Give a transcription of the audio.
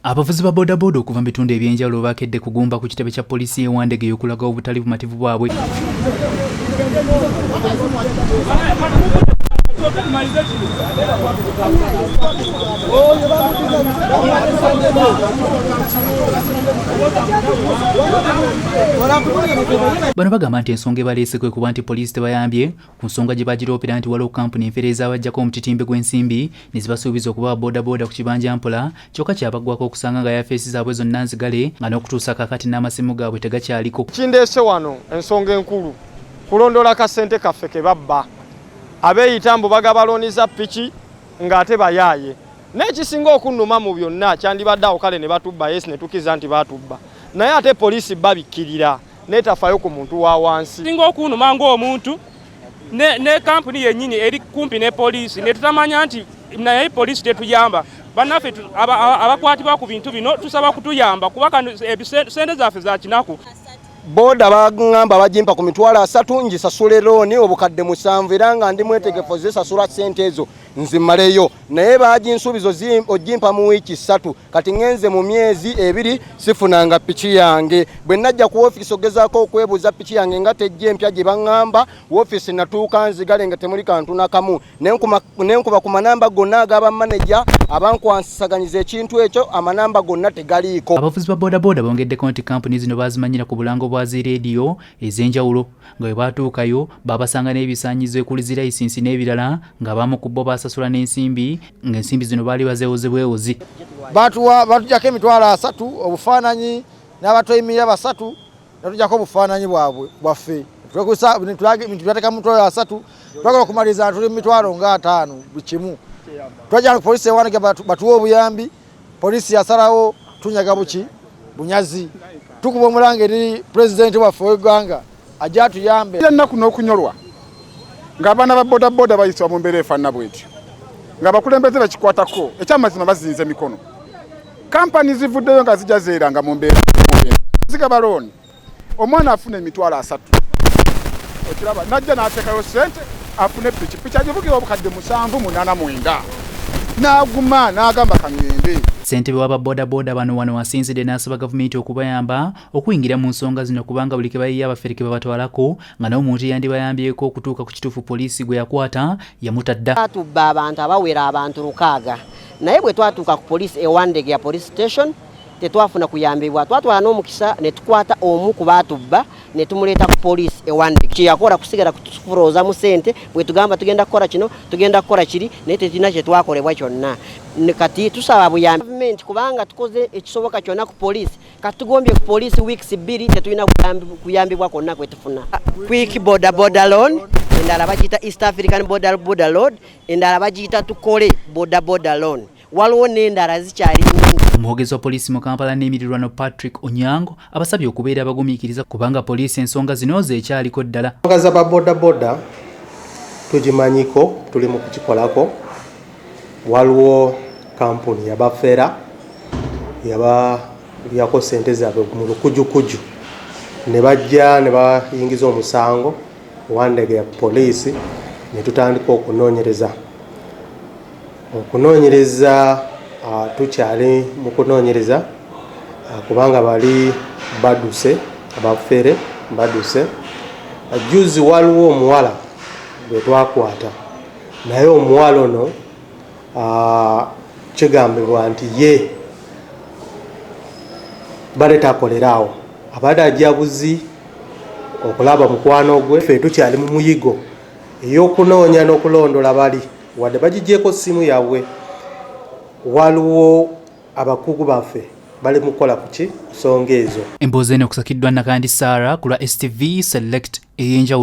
Abavuzi ba boda boda okuva mu bitundu ebyenjawulo bakedde kugumba ku kitebe kya poliisi y'Ewandege okulaga obutali bumativu bwabwe. Bano bagamba nti ensonga ebaleese kwe kuba nti poliisi tebayambye ku nsonga gye bagiroopera nti waliwo kampuni empeereza abaggyako omutitimbe gw'ensimbi ne zibasuubiza okuba boda boda ku kibanja mpola kyokka kyabaggwako okusanga nga yafeesi zaabwe zonna nzigale nga n'okutuusa kakati n'amasimu gaabwe tegakyaliko. Kindeese wano ensonga enkulu kulondola ka ssente kaffe ke babba abeeyita mbu bagabaloniza piki ng'ate bayaaye n'ekisinga okunnuma mu byonna kyandibadde awo kale ne batubba yes ne tukiza nti batubba naye ate poliisi babikkirira n'etafaayo ku muntu wa wansi. Singa okunnuma ng'omuntu ne kampuni yennyini eri kumpi ne poliisi ne tutamanya nti naye poliisi tetuyamba bannaffe abakwatibwa ku bintu bino tusaba kutuyamba kuba sente zaffe za kinaku. Boda bagamba bagimpa ku $300 ngisasule looni obukadde 7 era nga ndi mwetegefu zisasula ssente ezo nzimaleyo naye baginsuubizo ogimpa mu wiiki 3 kati ngenze mu myezi 2 sifunanga piki yange bwe najja ku ofiisi ogezaako okwebuuza piki yange nga tejja empya gye baŋŋamba ofiisi natuuka nzigale nga temuli kantu nakamu nenkuba ku manamba gonna agaba maneja abankwansisaganyiza ekintu ekyo amanamba gonna tegaliiko. Abavuzi ba boda boda bongeddeko nti kampuni zino bazimanyira ku bulango bwa zi leediyo ez'enjawulo nga bwe baatuukayo babasanga n'ebisaanyizo ekulizi layisinsi n'ebirala ng'abamu ku bo basasula n'ensimbi ng'ensimbi zino baali bazeewoze bwewozi. Batujjako $300 obufaananyi n'abatoyimirira 3 natujjako obufaananyi bwaffe tulateeka mu $300 twagala okumaliriza tuli mu $5,000 buli kimu. Twajja ku poliisi y'Ewandege batuwa obuyambi poliisi yasalawo tunyaga bunyazi tukuba omulanga eri pulezidenti waffe w'eggwanga ajja atuyambe. Ennaku n'okunyolwa ng'abaana ba boda boda bayisibwa mu mbeera efaanana bw'etyo ng'abakulembeze bakikwatako ekyamazima bazinze mikono. Kampani zivuddeyo nga zijja zeeranga mu mbeera zigaba looni omwana afuna $300 okiraba najja n'ateekayo ssente afune piki agivugira obukadde 789 n'aguma n'agamba kangende. Ssentebe w'aba boda boda bano wano wasinzidde n'asaba gavumenti okubayamba okuyingira mu nsonga zino kubanga buli ke bayiye abafere ke babatwalako nga n'omuntu yandibayambyeko okutuuka ku kituufu poliisi gwe yakwata yamutadda. Twatubba abantu abawera abantu 600 naye bwe twatuuka ku poliisi Ewandege ya police station tetwafuna kuyambibwa twatwala n'omukisa ne tukwata omu ku baatubba ne tumuleeta ku poliisi Ewandege kyeyakola kusigala kutufuroza mu ssente bwe tugamba tugenda kukola kino tugenda kukola kiri naye tetina kye twakolebwa kyonna. Kati tusaba buyambi gavumenti kubanga tukoze ekisoboka kyonna ku poliisi kati tugombye ku poliisi weeks 2 tetulina kuyambibwa kwonna kwe tufuna. Quick boda boda loan endala bagiyita East African boda loan endala bagiyita tukole boda boda loan waliwo n'endala zikyali nnyingi. Omwogezi wa poliisi mu Kampala n'emirirwano Patrick Onyango abasabye okubeera abagumiikiriza kubanga poliisi ensonga zino zeekyaliko ddala. Ensonga za boda boda tugimanyiko tuli mu kukikolako. Waliwo kampuni yabafera yabalyako ssente zaabwe mu lukujukuju ne bajja ne bayingiza omusango Ewandege ya poliisi ne tutandika okunoonyereza tukyali mu kunoonyereza kubanga bali baduse abafere baduse. Juzi waliwo omuwala gwe twakwata naye omuwala ono kigambibwa nti ye baleeta akoleraawo abadde ajabuzi okulaba mukwano gwe. Ffe tukyali mu muyigo ey'okunoonya n'okulondola bali wadde bagigyeko ssimu yaabwe. Waliwo abakugu baffe bali mu kukola kuki nsonga ezo. Emboozi eno okusakiddwa Nakandi Sarah ku lwa STV Select ey'enjawulo.